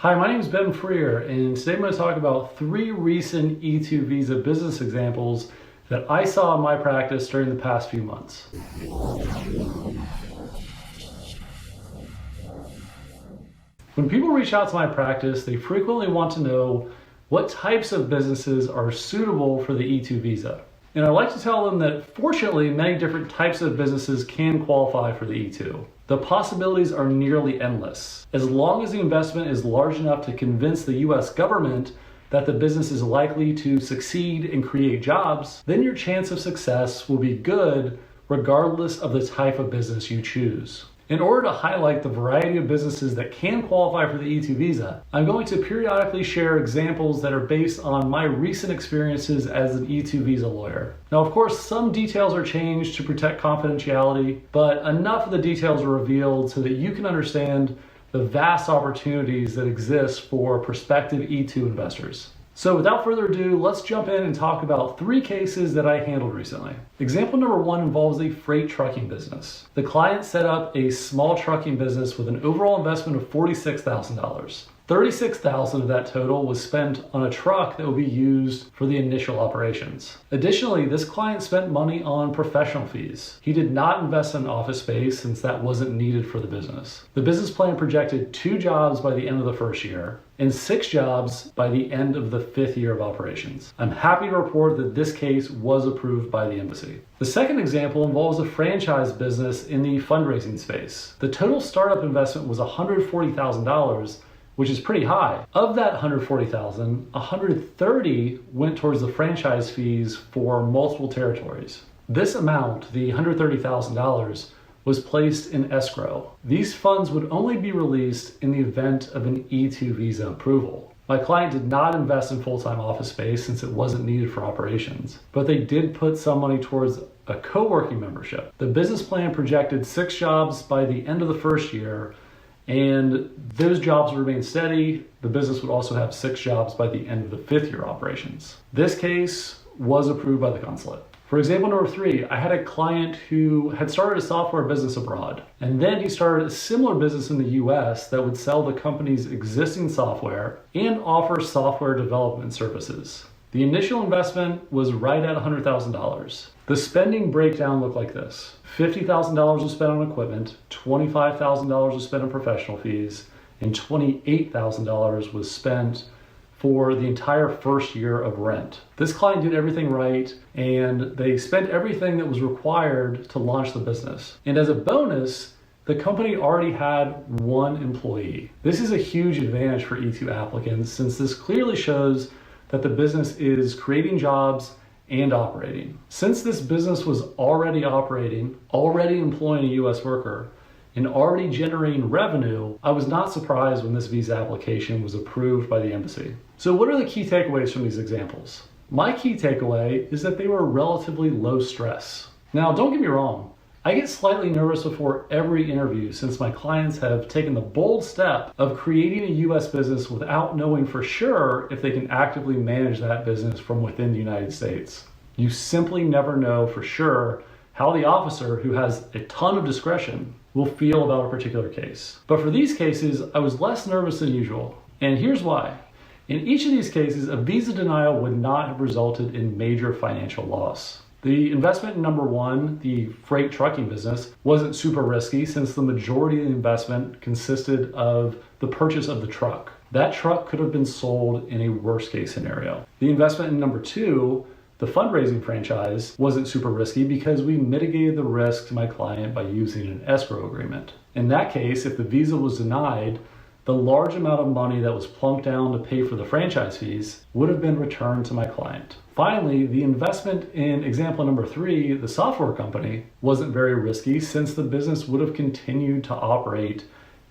Hi, my name is Ben Freer, and today I'm going to talk about 3 recent E-2 visa business examples that I saw in my practice during the past few months. When people reach out to my practice, they frequently want to know what types of businesses are suitable for the E-2 visa. And I like to tell them that fortunately, many different types of businesses can qualify for the E-2. The possibilities are nearly endless. As long as the investment is large enough to convince the US government that the business is likely to succeed and create jobs, then your chance of success will be good regardless of the type of business you choose. In order to highlight the variety of businesses that can qualify for the E-2 visa, I'm going to periodically share examples that are based on my recent experiences as an E-2 visa lawyer. Now, of course, some details are changed to protect confidentiality, but enough of the details are revealed so that you can understand the vast opportunities that exist for prospective E-2 investors. So without further ado, let's jump in and talk about 3 cases that I handled recently. Example number 1 involves a freight trucking business. The client set up a small trucking business with an overall investment of $46,000. $36,000 of that total was spent on a truck that would be used for the initial operations. Additionally, this client spent money on professional fees. He did not invest in office space since that wasn't needed for the business. The business plan projected 2 jobs by the end of the first year and 6 jobs by the end of the 5th year of operations. I'm happy to report that this case was approved by the embassy. The second example involves a franchise business in the fundraising space. The total startup investment was $140,000, which is pretty high. Of that $140,000, $130,000 went towards the franchise fees for multiple territories. This amount, the $130,000, was placed in escrow. These funds would only be released in the event of an E-2 visa approval. My client did not invest in full-time office space since it wasn't needed for operations, but they did put some money towards a co-working membership. The business plan projected 6 jobs by the end of the first year, and those jobs would remain steady. The business would also have 6 jobs by the end of the 5th year operations. This case was approved by the consulate. For example number 3, I had a client who had started a software business abroad, and then he started a similar business in the US that would sell the company's existing software and offer software development services. The initial investment was right at $100,000. The spending breakdown looked like this. $50,000 was spent on equipment, $25,000 was spent on professional fees, and $28,000 was spent for the entire first year of rent. This client did everything right, and they spent everything that was required to launch the business. And as a bonus, the company already had 1 employee. This is a huge advantage for E-2 applicants since this clearly shows that the business is creating jobs and operating. Since this business was already operating, already employing a US worker, and already generating revenue, I was not surprised when this visa application was approved by the embassy. So what are the key takeaways from these examples? My key takeaway is that they were relatively low stress. Now, don't get me wrong, I get slightly nervous before every interview since my clients have taken the bold step of creating a US business without knowing for sure if they can actively manage that business from within the United States. You simply never know for sure how the officer, who has a ton of discretion, will feel about a particular case. But for these cases, I was less nervous than usual. And here's why. In each of these cases, a visa denial would not have resulted in major financial loss. The investment in number 1, the freight trucking business, wasn't super risky since the majority of the investment consisted of the purchase of the truck. That truck could have been sold in a worst case scenario. The investment in number 2, the fundraising franchise, wasn't super risky because we mitigated the risk to my client by using an escrow agreement. In that case, if the visa was denied, the large amount of money that was plunked down to pay for the franchise fees would have been returned to my client. Finally, the investment in example number 3, the software company, wasn't very risky since the business would have continued to operate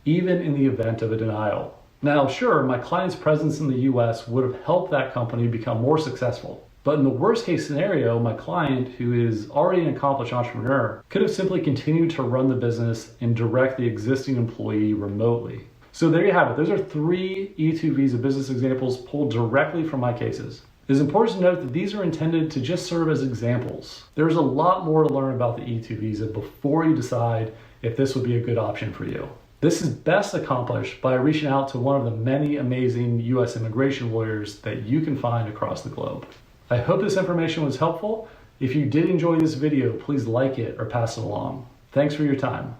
even in the event of a denial. Now, sure, my client's presence in the US would have helped that company become more successful. But in the worst case scenario, my client, who is already an accomplished entrepreneur, could have simply continued to run the business and direct the existing employee remotely. So there you have it. Those are 3 E-2 visa business examples pulled directly from my cases. It is important to note that these are intended to just serve as examples. There's a lot more to learn about the E-2 visa before you decide if this would be a good option for you. This is best accomplished by reaching out to one of the many amazing U.S. immigration lawyers that you can find across the globe. I hope this information was helpful. If you did enjoy this video, please like it or pass it along. Thanks for your time.